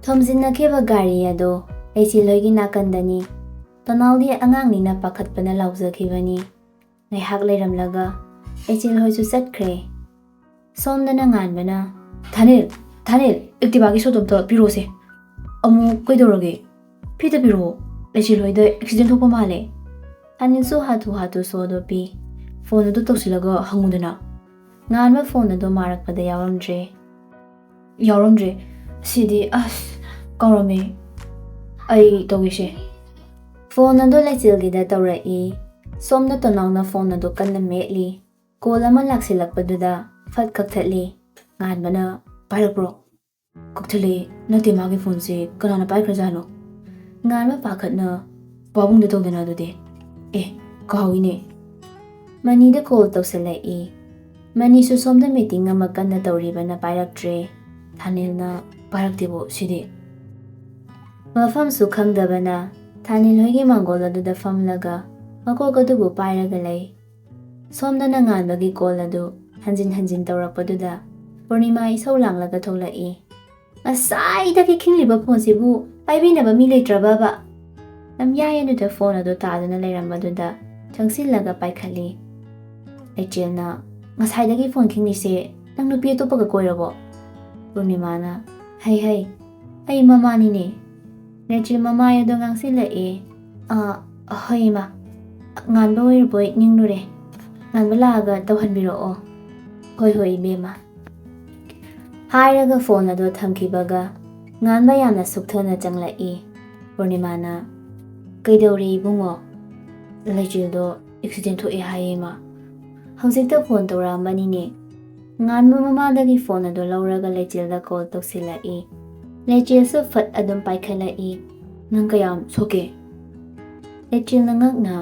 ꯊꯣꯝꯖꯤꯟꯅꯈꯤꯕ ꯒꯥꯔꯤ ꯑꯗꯨ ꯂꯩꯆꯤꯜꯍꯣꯏꯒꯤ ꯅꯥꯀꯟꯗꯅꯤ꯫ ꯇꯣꯅꯥꯎꯗꯤ ꯑꯉꯥꯡꯅꯤꯅ ꯄꯥꯈꯠꯄꯅ ꯂꯥꯎꯖꯈꯤꯕꯅꯤ꯫ ꯉꯥꯏꯍꯥꯛ ꯂꯩꯔꯝꯂꯒ ꯂꯩꯆꯤꯜꯍꯣꯏꯁꯨ ꯆꯠꯈ꯭ꯔꯦ꯫ ꯁꯣꯝꯗꯅ ꯉꯥꯟꯕꯅ ꯊꯥꯅꯤꯜ ꯑꯦꯛꯇꯤꯚꯥꯒꯤ ꯁꯣꯗꯣ ꯑꯝꯇ ꯄꯤꯔꯛꯑꯣꯁꯦ꯫ ꯑꯃꯨꯛ ꯀꯩꯗꯧꯔꯒꯦ? ꯐꯤꯗ ꯄꯤꯔꯛꯑꯣ, ꯂꯩꯆꯤꯜꯍꯣꯏꯗ ꯑꯦꯛꯁꯤꯗꯦꯟ ꯊꯣꯛꯄ ꯃꯥꯜꯂꯦ꯫ ꯊꯥꯅꯤꯜꯁꯨ ꯍꯥꯊꯨ ꯁꯣꯗꯣ ꯄꯤ꯫ ꯐꯣꯟ ꯑꯗꯨ ꯇꯧꯁꯤꯜꯂꯒ ꯍꯪꯉꯨꯗꯅ꯫ ꯉꯥꯟꯕ ꯐꯣꯟ ꯑꯗꯨ ꯃꯥꯔꯛꯄꯗ ꯌꯥꯎꯔꯝꯗ꯭ꯔꯦ꯫ ꯁꯤꯗꯤ ꯀꯥꯎꯔꯝꯃꯦ꯫ ꯑꯩ ꯇꯧꯒꯦꯁꯦ꯫ ꯐꯣꯟ ꯑꯗꯨ ꯂꯩꯆꯤꯜꯒꯤꯗ ꯇꯧꯔꯛꯏ꯫ ꯁꯣꯝꯗ ꯇꯣꯅꯥꯎꯅ ꯐꯣꯟ ꯑꯗꯨ ꯀꯟꯅ ꯃꯦꯠꯂꯤ꯫ ꯀꯣꯜ ꯑꯃ ꯂꯥꯛꯁꯤꯜꯂꯛꯄꯗꯨꯗ ꯐꯠ ꯀꯛꯊꯠꯂꯤ꯫ ꯉꯥꯟꯕꯅ ꯄꯥꯏꯔꯛꯄ꯭ꯔꯣ? ꯀꯛꯊꯠꯂꯦ꯫ ꯅꯠꯇꯦ, ꯃꯥꯒꯤ ꯐꯣꯟꯁꯦ ꯀꯅꯥꯅ ꯄꯥꯏꯈ꯭ꯔꯖꯥꯠꯅꯣ? ꯉꯥꯟꯕ ꯄꯥꯈꯠꯅ ꯄꯥꯕꯨꯡꯗ ꯇꯧꯗꯅ ꯑꯗꯨꯗꯤ꯫ ꯀꯥꯎꯏꯅꯦ꯫ ꯃꯅꯤꯗ ꯀꯣꯜ ꯇꯧꯁꯤꯜꯂꯛꯏ꯫ ꯃꯅꯤꯁꯨ ꯁꯣꯝꯗ ꯃꯤꯇꯤꯡ ꯑꯃ ꯀꯟꯅ ꯇꯧꯔꯤꯕꯅ ꯄꯥꯏꯔꯛꯇ꯭ꯔꯦ꯫ ꯊꯥꯅꯤꯜꯅ ꯄꯥꯏꯔꯛꯇꯦꯕꯣ ꯁꯤꯗꯤ꯫ ꯃꯐꯝꯁꯨ ꯈꯪꯗꯕꯅ ꯊꯥꯅꯤꯜ ꯍꯣꯏꯒꯤ ꯃꯥꯡꯒꯣꯜ ꯑꯗꯨꯗ ꯐꯝꯂꯒ ꯃꯀꯣꯛ ꯑꯗꯨꯕꯨ ꯄꯥꯏꯔꯒ ꯂꯩ꯫ ꯁꯣꯝꯗꯅ ꯉꯥꯟꯕꯒꯤ ꯀꯣꯜ ꯑꯗꯨ ꯍꯟꯖꯤꯟ ꯇꯧꯔꯛꯄꯗꯨꯗ ꯄꯨꯔꯅꯤꯃꯥ ꯏꯁꯧ ꯂꯥꯡꯂꯒ ꯊꯣꯛꯂꯛꯏ꯫ ꯉꯁꯥꯏꯗꯒꯤ ꯈꯤꯡꯂꯤꯕ ꯐꯣꯟꯁꯤꯕꯨ ꯄꯥꯏꯕꯤꯅꯕ ꯃꯤ ꯂꯩꯇ꯭ꯔꯕꯕ? ꯂꯝꯌꯥꯏ ꯑꯗꯨꯗ ꯐꯣꯟ ꯑꯗꯨ ꯇꯥꯗꯨꯅ ꯂꯩꯔꯝꯕꯗꯨꯗ ꯆꯪꯁꯤꯜꯂꯒ ꯄꯥꯏꯈꯠꯂꯤ꯫ ꯂꯩꯆꯤꯜꯅ ꯉꯁꯥꯏꯗꯒꯤ ꯐꯣꯟ ꯈꯤꯡꯂꯤꯁꯦ ꯅꯪ ꯅꯨꯄꯤ ꯑꯇꯣꯞꯄꯒ ꯀꯣꯏꯔꯕꯣ? ꯄꯨꯔꯅꯤꯃꯥꯅ ꯍꯩ ꯑꯩ ꯃꯃꯥꯅꯤꯅꯦ꯫ ꯂꯩꯆꯤꯜ ꯃꯃꯥꯏ ꯑꯗꯨ ꯉꯥꯡꯁꯤꯜꯂꯛꯏ꯫ ꯍꯣꯏ ꯏꯃꯥ, ꯉꯥꯟꯕ ꯑꯣꯏꯔꯕꯣꯏ ꯅꯤꯡꯂꯨꯔꯦ꯫ ꯉꯥꯟꯕ ꯂꯥꯛꯑꯒ ꯇꯧꯍꯟꯕꯤꯔꯛꯑꯣ꯫ ꯍꯣꯏ ꯏꯕꯦꯝꯃ꯫ ꯍꯥꯏꯔꯒ ꯐꯣꯟ ꯑꯗꯨ ꯊꯝꯈꯤꯕꯒ ꯉꯥꯟꯕ ꯌꯥꯝꯅ ꯁꯨꯛꯊꯅ ꯆꯪꯂꯛꯏ꯫ ꯄꯨꯔꯅꯤꯃꯥꯅ ꯀꯩꯗꯧꯔꯦ ꯏꯕꯨꯡꯉꯣ? ꯂꯩꯆꯤꯜꯗꯣ ꯑꯦꯛꯁꯤꯗꯦꯟ ꯊꯣꯛꯑꯦ ꯍꯥꯏꯌꯦ ꯏꯃꯥ꯫ ꯍꯧꯖꯤꯛꯇ ꯐꯣꯟ ꯇꯧꯔꯛꯑꯝꯕꯅꯤꯅꯦ꯫ ꯉꯥꯟꯕ ꯃꯃꯥꯗꯒꯤ ꯐꯣꯟ ꯑꯗꯨ ꯂꯧꯔꯒ ꯂꯩꯆꯤꯜꯗ ꯀꯣꯜ ꯇꯧꯁꯤꯜꯂꯛꯏ꯫ ꯂꯩꯆꯤꯜꯁꯨ ꯐꯠ ꯑꯗꯨꯝ ꯄꯥꯏꯈꯠꯂꯛꯏ꯫ ꯅꯪ ꯀꯌꯥꯝ ꯁꯣꯛꯀꯦ? ꯂꯩꯆꯤꯜꯅ ꯉꯛꯅ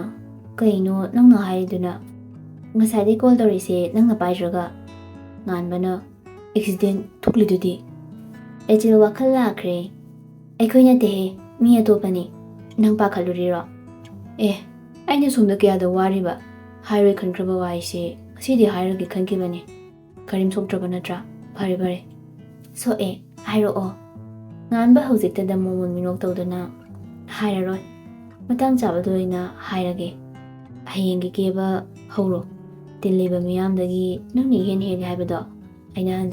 ꯀꯩꯅꯣ ꯅꯪꯅ ꯍꯥꯏꯔꯤꯗꯨꯅ? ꯉꯁꯥꯏꯗꯩ ꯀꯣꯜ ꯇꯧꯔꯤꯁꯦ ꯅꯪꯅ ꯄꯥꯏꯗ꯭ꯔꯒ? ꯉꯥꯟꯕꯅ ꯑꯦꯛꯁꯤꯗꯦꯟ ꯊꯣꯛꯂꯤꯗꯨꯗꯤ꯫ ꯂꯩꯆꯤꯜ ꯋꯥꯈꯜ ꯂꯥꯛꯈ꯭ꯔꯦ꯫ ꯑꯩꯈꯣꯏ ꯅꯠꯇꯦꯍꯦ, ꯃꯤ ꯑꯇꯣꯞꯄꯅꯤ꯫ ꯅꯪ ꯄꯥꯈꯠꯂꯨꯔꯤꯔꯣ? ꯑꯩꯅ ꯁꯣꯝꯗ ꯀꯌꯥꯗ ꯋꯥꯔꯤꯕ, ꯍꯥꯏꯔꯣꯏ ꯈꯟꯈ꯭ꯔꯕ ꯋꯥꯍꯩꯁꯦ ꯉꯁꯤꯗꯤ ꯍꯥꯏꯔꯒꯦ ꯈꯟꯈꯤꯕꯅꯤ꯫ ꯀꯔꯤꯝ ꯁꯣꯛꯇ꯭ꯔꯕ ꯅꯠꯇ꯭ꯔꯥ? ꯐꯔꯦ꯫ ꯁꯣꯛꯑꯦ, ꯍꯥꯏꯔꯛꯑꯣ꯫ ꯉꯥꯟꯕ ꯍꯧꯖꯤꯛꯇꯗ ꯃꯣꯃꯣꯟ ꯃꯤꯅꯣꯛ ꯇꯧꯗꯨꯅ ꯍꯥꯏꯔꯔꯣꯏ, ꯃꯇꯥꯡ ꯆꯥꯕꯗ ꯑꯣꯏꯅ ꯍꯥꯏꯔꯒꯦ꯫ ꯍꯌꯦꯡꯒꯤ ꯀꯦꯕ ꯍꯧꯔꯣ꯫ ꯇꯤꯜꯂꯤꯕ ꯃꯤꯌꯥꯝꯗꯒꯤ ꯅꯪꯅ ꯏꯍꯦꯟ ꯍꯦꯜꯂꯤ ꯍꯥꯏꯕꯗꯣ ꯑꯩꯅ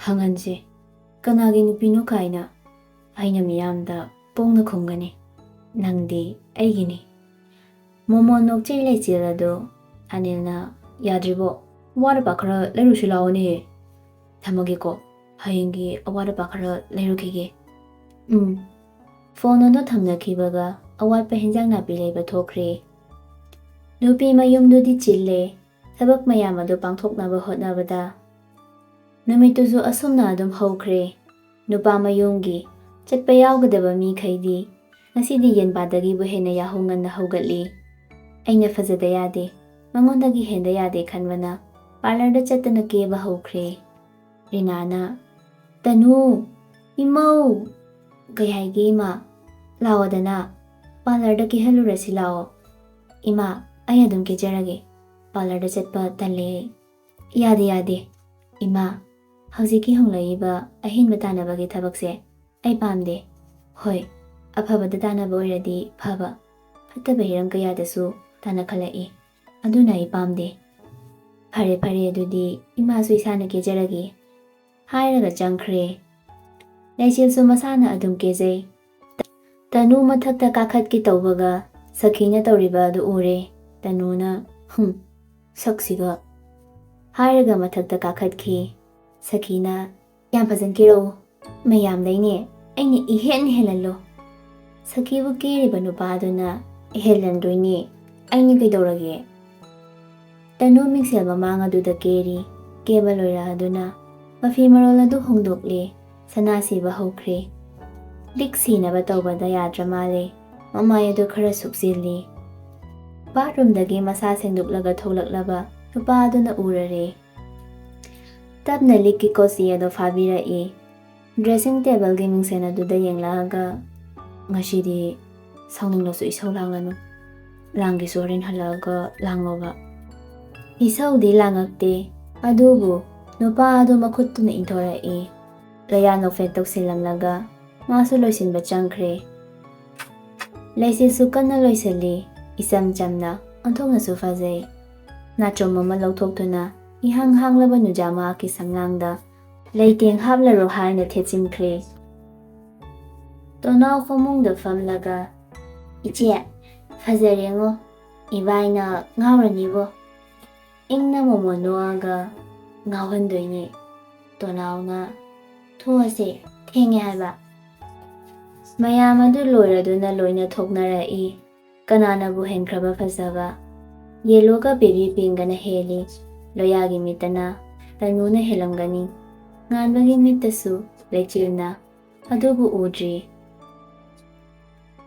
ꯍꯪꯍꯟꯁꯦ꯫ ꯀꯅꯥꯒꯤ ꯅꯨꯄꯤꯅꯣ ꯀꯥꯏꯅ ꯑꯩꯅ ꯃꯤꯌꯥꯝꯗ ꯄꯣꯡꯅ ꯈꯨꯝꯒꯅꯤ꯫ ꯅꯪꯗꯤ ꯑꯩꯒꯤꯅꯤ꯫ ꯃꯣꯃꯣꯟ ꯅꯣꯛꯆꯩ ꯂꯩꯆꯤꯜ ꯑꯗꯨ ꯊꯥꯅꯤꯜꯅ ꯌꯥꯗ꯭ꯔꯤꯕꯣ? ꯑꯋꯥꯠ ꯑꯄꯥ ꯈꯔ ꯂꯩꯔꯨꯁꯤ ꯂꯥꯛꯑꯣꯅꯦꯍꯦ꯫ ꯊꯝꯃꯒꯦꯀꯣ, ꯍꯌꯦꯡꯒꯤ ꯑꯋꯥꯠ ꯑꯄꯥ ꯈꯔ ꯂꯩꯔꯨꯈꯤꯒꯦ꯫ ꯐꯣꯟ ꯑꯗꯨ ꯊꯝꯅꯈꯤꯕꯒ ꯑꯋꯥꯠꯄ ꯍꯦꯟꯖꯥꯡ ꯅꯥꯄꯤ ꯂꯩꯕ ꯊꯣꯛꯈ꯭ꯔꯦ꯫ ꯅꯨꯄꯤ ꯃꯌꯨꯝꯗꯨꯗꯤ ꯆꯤꯜꯂꯦ꯫ ꯊꯕꯛ ꯃꯌꯥꯝ ꯑꯗꯨ ꯄꯥꯡꯊꯣꯛꯅꯕ ꯍꯣꯠꯅꯕꯗ ꯅꯨꯃꯤꯠꯇꯨꯁꯨ ꯑꯁꯨꯝꯅ ꯑꯗꯨꯝ ꯍꯧꯈ꯭ꯔꯦ꯫ ꯅꯨꯄꯥ ꯃꯌꯨꯝꯒꯤ ꯆꯠꯄ ꯌꯥꯎꯒꯗꯕ ꯃꯤꯈꯩꯗꯤ ꯉꯁꯤꯗꯤ ꯌꯦꯟꯕꯥꯗꯒꯤꯕꯨ ꯍꯦꯟꯅ ꯌꯥꯍꯧ ꯉꯟꯅ ꯍꯧꯒꯠꯂꯤ꯫ ꯑꯩꯅ ꯐꯖꯗ ꯌꯥꯗꯦ, ꯃꯉꯣꯟꯗꯒꯤ ꯍꯦꯟꯗ ꯌꯥꯗꯦ ꯈꯟꯕꯅ ꯄꯥꯔꯂꯔꯗ ꯆꯠꯇꯨꯅ ꯀꯦꯕ ꯍꯧꯈ꯭ꯔꯦ꯫ ꯔꯤꯅꯥꯅ ꯇꯅꯨ, ꯏꯃꯧ! ꯀꯩ ꯍꯥꯏꯒꯦ ꯏꯃꯥ? ꯂꯥꯛꯑꯣꯗꯅ, ꯄꯥꯔꯂꯔꯗ ꯀꯦꯍꯜꯂꯨꯔꯁꯤ ꯂꯥꯛꯑꯣ꯫ ꯏꯃꯥ, ꯑꯩ ꯑꯗꯨꯝ ꯀꯦꯖꯔꯒꯦ꯫ ꯄꯥꯔꯂꯔꯗ ꯆꯠꯄ ꯇꯜꯂꯦ꯫ ꯌꯥꯗꯦ ꯏꯃꯥ, ꯍꯧꯖꯤꯛꯀꯤ ꯍꯣꯡꯂꯛꯏꯕ ꯑꯍꯦꯟꯕ ꯇꯥꯟꯅꯕꯒꯤ ꯊꯕꯛꯁꯦ ꯑꯩ ꯄꯥꯝꯗꯦ꯫ ꯍꯣꯏ, ꯑꯐꯕꯗ ꯇꯥꯟꯅꯕ ꯑꯣꯏꯔꯗꯤ ꯐꯕ, ꯐꯠꯇꯕ ꯍꯤꯔꯝ ꯀꯌꯥꯗꯁꯨ ꯇꯥꯟꯅꯈꯠꯂꯛꯏ, ꯑꯗꯨꯅ ꯑꯩ ꯄꯥꯝꯗꯦ꯫ ꯐꯔꯦ ꯑꯗꯨꯗꯤ ꯏꯃꯥꯁꯨ ꯏꯁꯥꯅ ꯀꯦꯖꯔꯒꯦ ꯍꯥꯏꯔꯒ ꯆꯪꯈ꯭ꯔꯦ꯫ ꯂꯩꯆꯤꯜꯁꯨ ꯃꯁꯥꯅ ꯑꯗꯨꯝ ꯀꯦꯖꯩ꯫ ꯇꯅꯨ ꯃꯊꯛꯇ ꯀꯥꯈꯠꯀꯦ ꯇꯧꯕꯒ ꯁꯈꯤꯅ ꯇꯧꯔꯤꯕ ꯑꯗꯨ ꯎꯔꯦ꯫ ꯇꯅꯨꯅ ꯁꯛꯁꯤꯒ ꯍꯥꯏꯔꯒ ꯃꯊꯛꯇ ꯀꯥꯈꯠꯈꯤ꯫ ꯁꯈꯤꯅ ꯌꯥꯝ ꯐꯖꯅ ꯀꯦꯔꯛꯎ, ꯃꯌꯥꯝꯗꯩꯅꯦ ꯑꯩꯅ ꯏꯍꯦꯟ ꯍꯦꯜꯍꯜꯂꯣ꯫ ꯁꯈꯤꯕꯨ ꯀꯦꯔꯤꯕ ꯅꯨꯄꯥꯗꯨꯅ ꯍꯦꯜꯍꯟꯗꯣꯏꯅꯦ, ꯑꯩꯅ ꯀꯩꯗꯧꯔꯒꯦ? ꯇꯅꯨ ꯃꯤꯡꯁꯦꯜ ꯃꯃꯥꯡ ꯑꯗꯨꯗ ꯀꯦꯔꯤ꯫ ꯀꯦꯕ ꯂꯣꯏꯔꯛꯑꯗꯨꯅ ꯃꯐꯤ ꯃꯔꯣꯜ ꯑꯗꯨ ꯍꯣꯡꯗꯣꯛꯂꯦ꯫ ꯁꯅꯥ ꯁꯤꯕ ꯍꯧꯈ꯭ꯔꯦ꯫ ꯂꯤꯛ ꯁꯤꯅꯕ ꯇꯧꯕꯗ ꯌꯥꯗ꯭ꯔ ꯃꯥꯜꯂꯦ꯫ ꯃꯃꯥꯏ ꯑꯗꯨ ꯈꯔ ꯁꯨꯛꯆꯤꯜꯂꯤ꯫ ꯕꯥꯠꯔꯨꯝꯗꯒꯤ ꯃꯁꯥ ꯁꯦꯡꯗꯣꯛꯂꯒ ꯊꯣꯛꯂꯛꯂꯕ ꯅꯨꯄꯥ ꯑꯗꯨꯅ ꯎꯔꯔꯦ꯫ ꯇꯞꯅ ꯂꯤꯛꯀꯤ ꯀꯣꯆꯤ ꯑꯗꯨ ꯐꯥꯕꯤꯔꯛꯏ꯫ ꯗ꯭ꯔꯦꯁꯤꯡ ꯇꯦꯕꯜꯒꯤ ꯃꯤꯡꯁꯦꯜ ꯑꯗꯨꯗ ꯌꯦꯡꯂꯛꯑꯒ ꯉꯁꯤꯗꯤ ꯁꯥꯎꯅꯤꯡꯂꯁꯨ ꯏꯁꯧ ꯂꯥꯡꯒꯅꯨ, ꯂꯥꯡꯒꯦꯁꯨ ꯍꯣꯔꯦꯟ ꯍꯜꯂꯛꯑꯒ ꯂꯥꯡꯂꯣꯕ꯫ ꯏꯁꯧꯗꯤ ꯂꯥꯡꯉꯛꯇꯦ, ꯑꯗꯨꯕꯨ ꯅꯨꯄꯥ ꯑꯗꯨ ꯃꯈꯨꯠꯇꯨꯅ ꯏꯟꯊꯣꯔꯛꯏ꯫ ꯀꯌꯥ ꯅꯣꯛꯐꯦꯠ ꯇꯧꯁꯤꯜꯂꯝꯂꯒ ꯃꯥꯁꯨ ꯂꯣꯏꯁꯤꯟꯕ ꯆꯪꯈ꯭ꯔꯦ꯫ ꯂꯩꯆꯤꯜꯁꯨ ꯀꯟꯅ ꯂꯣꯏꯁꯤꯜꯂꯤ, ꯏꯆꯝ ꯆꯝꯅ, ꯑꯣꯟꯊꯣꯛꯅꯁꯨ ꯐꯖꯩ꯫ ꯅꯥꯆꯣꯝ ꯑꯃ ꯂꯧꯊꯣꯛꯇꯨꯅ ꯏꯍꯥꯡ ꯍꯥꯡꯂꯕ ꯅꯨꯡꯖꯥ ꯃꯍꯥꯛꯀꯤ ꯁꯝꯂꯥꯡꯗ ꯂꯩꯇꯦꯡ ꯍꯥꯞꯂꯔꯣ ꯍꯥꯏꯅ ꯊꯦꯠꯆꯤꯟꯈ꯭ꯔꯦ꯫ ꯇꯣꯅꯥꯎ ꯐꯃꯨꯡꯗ ꯐꯝꯂꯒ "ꯏꯆꯦ, ꯐꯖꯔꯦꯉꯣ, ꯏꯕꯥꯏꯅ ꯉꯥꯎꯔꯅꯤꯕꯣ", ꯏꯪꯅ ꯃꯣꯃꯣꯟ ꯅꯣꯛꯑꯒ "ꯉꯥꯎꯍꯟꯗꯣꯏꯅꯦ", ꯇꯣꯅꯥꯎꯅ "ꯊꯣꯛꯑꯁꯦ, ꯊꯦꯡꯉꯦ ꯍꯥꯏꯕ". ꯃꯌꯥꯝ ꯑꯗꯨ ꯂꯣꯏꯔꯗꯨꯅ ꯂꯣꯏꯅ ꯊꯣꯛꯅꯔꯛꯏ꯫ ꯀꯅꯥꯅꯕꯨ ꯍꯦꯟꯈ꯭ꯔꯕ ꯐꯖꯕ? ꯌꯦꯜꯂꯣꯒ ꯕꯦꯕꯤ ꯄꯤꯡꯒꯅ ꯍꯦꯜꯂꯤ, ꯂꯣꯌꯥꯒꯤ ꯃꯤꯠꯇꯅ ꯇꯅꯨꯅ ꯍꯦꯜꯂꯝꯒꯅꯤ, ꯉꯥꯟꯕꯒꯤ ꯃꯤꯠꯇꯁꯨ ꯂꯩꯆꯤꯜꯅ, ꯑꯗꯨꯕꯨ ꯎꯗ꯭ꯔꯤ꯫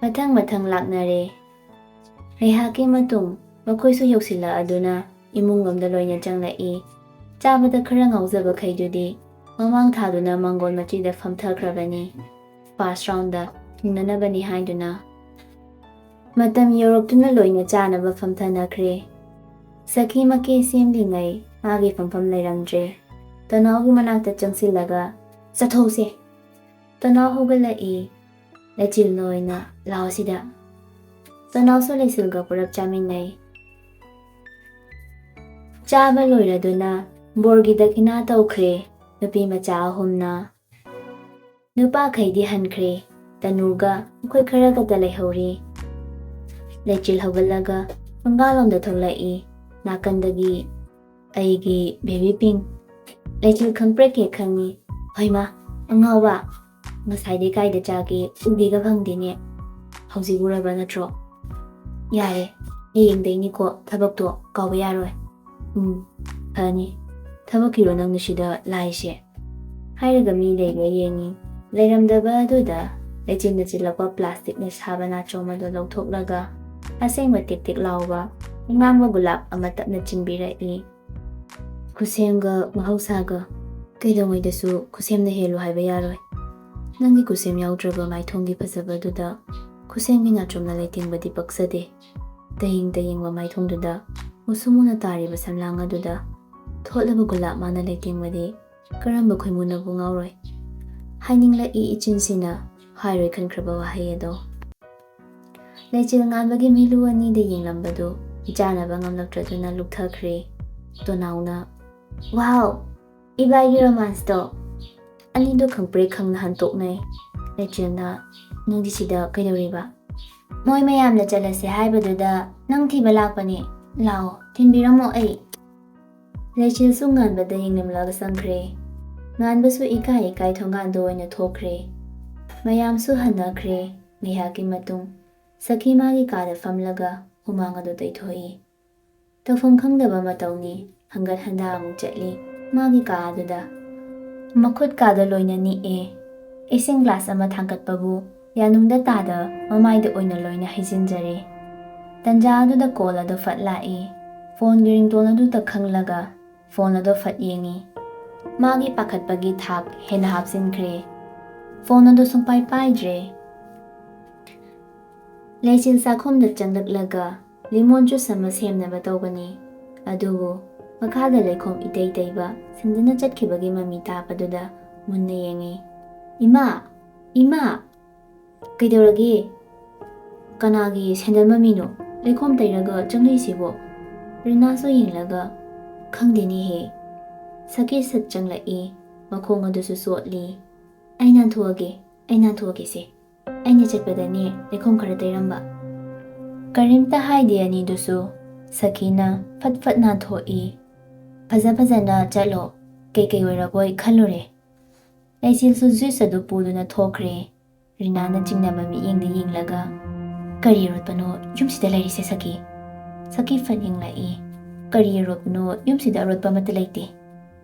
ꯃꯊꯪ ꯃꯊꯪ ꯂꯥꯛꯅꯔꯦ꯫ ꯉꯥꯏꯍꯥꯛꯀꯤ ꯃꯇꯨꯡ ꯃꯈꯣꯏꯁꯨ ꯌꯧꯁꯤꯜꯂꯛꯑꯗꯨꯅ ꯏꯃꯨꯡꯂꯣꯝꯗ ꯂꯣꯏꯅ ꯆꯪꯂꯛꯏ꯫ ꯆꯥꯕꯗ ꯈꯔ ꯉꯥꯎꯖꯕꯈꯩꯗꯨꯗꯤ ꯃꯃꯥꯡ ꯊꯥꯗꯨꯅ ꯃꯥꯡꯒꯣꯜ ꯃꯆꯤꯗ ꯐꯝꯊꯈ꯭ꯔꯕꯅꯤ, ꯐꯥꯔꯁ ꯔꯥꯎꯟꯗ ꯊꯨꯡꯅꯅꯕꯅꯤ ꯍꯥꯏꯗꯨꯅ꯫ ꯃꯇꯝ ꯌꯧꯔꯛꯇꯨꯅ ꯂꯣꯏꯅ ꯆꯥꯅꯕ ꯐꯝꯊꯅꯈ꯭ꯔꯦ꯫ ꯁꯈꯤ ꯃꯀꯦ ꯁꯦꯝꯂꯤꯉꯩ ꯃꯥꯒꯤ ꯐꯝꯐꯝ ꯂꯩꯔꯝꯗ꯭ꯔꯦ꯫ ꯇꯣꯅꯥꯎꯒꯤ ꯃꯅꯥꯛꯇ ꯆꯪꯁꯤꯜꯂꯒ "ꯆꯠꯊꯣꯛꯁꯦ", ꯇꯣꯅꯥꯎ ꯍꯧꯒꯠꯂꯛꯏ꯫ ꯂꯩꯆꯤꯜꯅ ꯑꯣꯏꯅ "ꯂꯥꯎ ꯁꯤꯗ". ꯇꯣꯅꯥꯎꯁꯨ ꯂꯩꯆꯤꯜꯒ ꯄꯨꯂꯞ ꯆꯥꯃꯤꯟꯅꯩ꯫ ꯆꯥꯕ ꯂꯣꯏꯔꯗꯨꯅ ꯕꯣꯔꯒꯤ ꯗꯈꯤꯅꯥ ꯇꯧꯈ꯭ꯔꯦ ꯅꯨꯄꯤ ꯃꯆꯥ ꯑꯍꯨꯝꯅ꯫ ꯅꯨꯄꯥꯈꯩꯗꯤ ꯍꯟꯈ꯭ꯔꯦ, ꯇꯅꯨꯒ ꯃꯈꯣꯏ ꯈꯔꯒꯇ ꯂꯩꯍꯧꯔꯤ꯫ ꯂꯩꯆꯤꯜ ꯍꯧꯒꯠꯂꯒ ꯊꯣꯡꯒꯥꯜꯂꯣꯝꯗ ꯊꯣꯛꯂꯛꯏ꯫ ꯅꯥꯀꯟꯗꯒꯤ "ꯑꯩꯒꯤ ꯕꯦꯕꯤ ꯄꯤꯡ", ꯂꯩꯆꯤꯜ ꯈꯪꯄ꯭ꯔꯦꯛ ꯍꯦꯛ ꯈꯪꯏ꯫ "ꯍꯩꯃꯥ, ꯑꯉꯥꯎꯕ, ꯉꯁꯥꯏꯗꯤ ꯀꯥꯏꯗ ꯆꯥꯒꯦ ꯎꯒꯦꯒ ꯐꯪꯗꯦꯅꯦ, ꯍꯧꯖꯤꯛ ꯎꯔꯕ ꯅꯠꯇ꯭ꯔꯣ? ꯌꯥꯔꯦ, ꯍꯌꯦꯡꯗꯩꯅꯤꯀꯣ ꯊꯕꯛꯇꯣ, ꯀꯥꯎꯕ ꯌꯥꯔꯣꯏ". "ꯐꯅꯤ, ꯊꯕꯛꯀꯤꯔꯣ ꯅꯪꯅ ꯁꯤꯗ ꯂꯥꯛꯏꯁꯦ?" ꯍꯥꯏꯔꯒ ꯃꯤ ꯂꯩꯕ ꯌꯦꯡꯏ꯫ ꯂꯩꯔꯝꯗꯕ ꯑꯗꯨꯗ ꯂꯩꯆꯤꯜꯅ ꯆꯤꯜꯂꯛꯄ ꯄ꯭ꯂꯥꯁꯇꯤꯛꯅ ꯁꯥꯕ ꯅꯥꯆꯣꯝ ꯑꯗꯨ ꯂꯧꯊꯣꯛꯂꯒ ꯑꯁꯦꯡꯕ ꯇꯤꯛ ꯇꯤꯛ ꯂꯥꯎꯕ ꯑꯉꯥꯡꯕ ꯒꯨꯂꯥꯞ ꯑꯃ ꯇꯞꯅ ꯆꯤꯡꯕꯤꯔꯛꯏ꯫ "ꯈꯨꯠꯁꯦꯝꯒ ꯃꯍꯧꯁꯥꯒ ꯀꯩꯗꯧꯉꯩꯗꯁꯨ ꯈꯨꯠꯁꯦꯝꯅ ꯍꯦꯜꯂꯨ ꯍꯥꯏꯕ ꯌꯥꯔꯣꯏ꯫ ꯅꯪꯒꯤ ꯈꯨꯠꯁꯦꯝ ꯌꯥꯎꯗ꯭ꯔꯕ ꯃꯥꯏꯊꯣꯡꯒꯤ ꯐꯖꯕꯗꯨꯗ ꯈꯨꯠꯁꯦꯝꯒꯤ ꯅꯥꯆꯣꯝꯅ ꯂꯩꯇꯦꯡꯕꯗꯤ ꯄꯛꯆꯗꯦ꯫ ꯇꯌꯤꯡ ꯇꯌꯤꯡꯕ ꯃꯥꯏꯊꯣꯡꯗꯨꯗ ꯃꯨꯁꯨ ꯃꯨꯅ ꯇꯥꯔꯤꯕ ꯁꯝꯂꯥꯡ ꯑꯗꯨꯗ ꯊꯣꯠꯂꯕ ꯒꯨꯂꯥꯞ ꯃꯥꯅ ꯂꯩꯇꯦꯡꯕꯗꯤ ꯀꯔꯝꯕ ꯈꯣꯏꯃꯨꯅꯕꯨ ꯉꯥꯎꯔꯣꯏ", ꯍꯥꯏꯅꯤꯡꯂꯛꯏ ꯏꯆꯤꯟꯁꯤꯅ ꯍꯥꯏꯔꯣꯏ ꯈꯟꯈ꯭ꯔꯕ ꯋꯥꯍꯩ ꯑꯗꯣ꯫ ꯂꯩꯆꯤꯜ ꯉꯥꯟꯕꯒꯤ ꯃꯩꯂꯨ ꯑꯅꯤꯗ ꯌꯦꯡꯂꯝꯕꯗꯨ ꯆꯥꯅꯕ ꯉꯝꯂꯛꯇ꯭ꯔꯗꯨꯅ ꯂꯨꯞꯊꯈ꯭ꯔꯦ꯫ ꯇꯣꯅꯥꯎꯅ "ꯋꯥꯎ, ꯏꯕꯥꯏꯒꯤ ꯔꯣꯃꯥꯟꯁꯇꯣ", ꯑꯅꯤꯗꯨ ꯈꯪꯄ꯭ꯔꯦꯛ ꯈꯪꯅ ꯍꯟꯇꯣꯛꯅꯩ꯫ ꯂꯩꯆꯤꯜꯅ "ꯅꯪꯗꯤ ꯁꯤꯗ ꯀꯩꯗꯧꯔꯤꯕ?" "ꯃꯣꯏ ꯃꯌꯥꯝꯅ ꯆꯠꯂꯁꯦ ꯍꯥꯏꯕꯗꯨꯗ ꯅꯪ ꯊꯤꯕ ꯂꯥꯛꯄꯅꯦ, ꯂꯥꯛꯑꯣ, ꯊꯤꯟꯕꯤꯔꯝꯃꯣ ꯑꯩ". ꯂꯩꯆꯤꯜꯁꯨ ꯉꯥꯟꯕꯗ ꯌꯦꯡꯂꯝꯂꯒ ꯆꯪꯈ꯭ꯔꯦ꯫ ꯉꯥꯟꯕꯁꯨ ꯏꯀꯥꯏ ꯏꯀꯥꯏ ꯊꯣꯡꯒꯥꯟꯗ ꯑꯣꯏꯅ ꯊꯣꯛꯈ꯭ꯔꯦ꯫ ꯃꯌꯥꯝꯁꯨ ꯍꯟꯅꯈ꯭ꯔꯦ꯫ ꯉꯥꯏꯍꯥꯛꯀꯤ ꯃꯇꯨꯡ ꯁꯈꯤ ꯃꯥꯒꯤ ꯀꯥꯗ ꯐꯝꯂꯒ ꯍꯨꯃꯥꯡ ꯑꯗꯨ ꯇꯩꯊꯣꯛꯏ꯫ ꯇꯧꯐꯝ ꯈꯪꯗꯕ ꯃꯇꯧꯅꯤ, ꯍꯟꯒꯠ ꯍꯟꯗꯥ ꯑꯃꯨꯛ ꯆꯠꯂꯤ ꯃꯥꯒꯤ ꯀꯥ ꯑꯗꯨꯗ꯫ ꯃꯈꯨꯠ ꯀꯥꯗ ꯂꯣꯏꯅ ꯅꯤꯛꯑꯦ꯫ ꯏꯁꯤꯡ ꯒ꯭ꯂꯥꯁ ꯑꯃ ꯊꯥꯡꯒꯠꯄꯕꯨ ꯌꯥꯅꯨꯡꯗ ꯇꯥꯗ ꯃꯃꯥꯏꯗ ꯑꯣꯏꯅ ꯂꯣꯏꯅ ꯍꯩꯖꯤꯟꯖꯔꯦ꯫ ꯇꯟꯖꯥ ꯑꯗꯨꯗ ꯀꯣꯜ ꯑꯗꯨ ꯐꯠ ꯂꯥꯛꯏ꯫ ꯐꯣꯟꯒꯤ ꯔꯤꯡꯇꯣꯟ ꯑꯗꯨꯇ ꯈꯪꯂꯒ ꯐꯣꯟ ꯑꯗꯨ ꯐꯠ ꯌꯦꯡꯏ꯫ ꯃꯥꯒꯤ ꯄꯥꯈꯠꯄꯒꯤ ꯊꯥꯛ ꯍꯦꯟꯅ ꯍꯥꯞꯆꯤꯟꯈ꯭ꯔꯦ꯫ ꯐꯣꯟ ꯑꯗꯨ ꯁꯨꯡꯄꯥꯏ ꯄꯥꯏꯗ꯭ꯔꯦ꯫ ꯂꯩꯆꯤꯜ ꯆꯥꯛꯈꯨꯝꯗ ꯆꯪꯂꯛꯂꯒ ꯂꯤꯃꯣꯟ ꯖꯨꯁ ꯑꯃ ꯁꯦꯝꯅꯕ ꯇꯧꯕꯅꯤ, ꯑꯗꯨꯕꯨ ꯃꯈꯥꯗ ꯂꯩꯈꯣꯝ ꯏꯇꯩ ꯇꯩꯕ ꯁꯟꯗꯨꯅ ꯆꯠꯈꯤꯕꯒꯤ ꯃꯃꯤ ꯇꯥꯕꯗꯨꯗ ꯃꯨꯟꯅ ꯌꯦꯡꯏ꯫ "ꯏꯃꯥ, ꯏꯃꯥ, ꯀꯩꯗꯧꯔꯒꯦ? ꯀꯅꯥꯒꯤ ꯁꯦꯟꯗꯜ ꯃꯃꯤꯅꯣ ꯂꯩꯈꯣꯝ ꯇꯩꯔꯒ ꯆꯪꯂꯛꯏꯁꯤꯕꯣ?" ꯔꯤꯅꯥꯁꯨ ꯌꯦꯡꯂꯒ "ꯈꯪꯗꯦꯅꯦꯍꯦ", ꯁꯈꯤ ꯁꯠ ꯆꯪꯂꯛꯏ꯫ ꯃꯈꯣꯡ ꯑꯗꯨꯁꯨ ꯆꯣꯠꯂꯤ꯫ "ꯑꯩ ꯅꯥꯟꯊꯣꯛꯑꯒꯦꯁꯦ, ꯑꯩꯅ ꯆꯠꯄꯗꯅꯦ ꯂꯩꯈꯣꯝ ꯈꯔ ꯇꯩꯔꯝꯕ". ꯀꯔꯤꯝꯇ ꯍꯥꯏꯗꯦ ꯑꯅꯤꯗꯨꯁꯨ꯫ ꯁꯈꯤꯅ ꯐꯠ ꯐꯠ ꯅꯥꯟꯊꯣꯛꯏ꯫ "ꯐꯖꯅ ꯆꯠꯂꯣ, ꯀꯩꯀꯩ ꯑꯣꯏꯔꯕꯣꯏ ꯈꯜꯂꯨꯔꯦ". ꯂꯩꯆꯤꯜꯁꯨ ꯖꯨꯏꯁ ꯑꯗꯨ ꯄꯨꯗꯨꯅ ꯊꯣꯛꯈ꯭ꯔꯦ꯫ ꯔꯤꯅꯥꯅ ꯆꯤꯡꯅꯕ ꯃꯤꯠꯌꯦꯡꯗ ꯌꯦꯡꯂꯒ "ꯀꯔꯤ ꯑꯔꯣꯠꯄꯅꯣ ꯌꯨꯝꯁꯤꯗ ꯂꯩꯔꯤꯁꯦ ꯁꯈꯤ?" ꯁꯈꯤ ꯐꯠ ꯌꯦꯡꯂꯛꯏ꯫ "ꯀꯔꯤ ꯑꯔꯣꯠꯄꯅꯣ, ꯌꯨꯝꯁꯤꯗ ꯑꯔꯣꯠꯄ ꯑꯃꯠꯇ ꯂꯩꯇꯦ".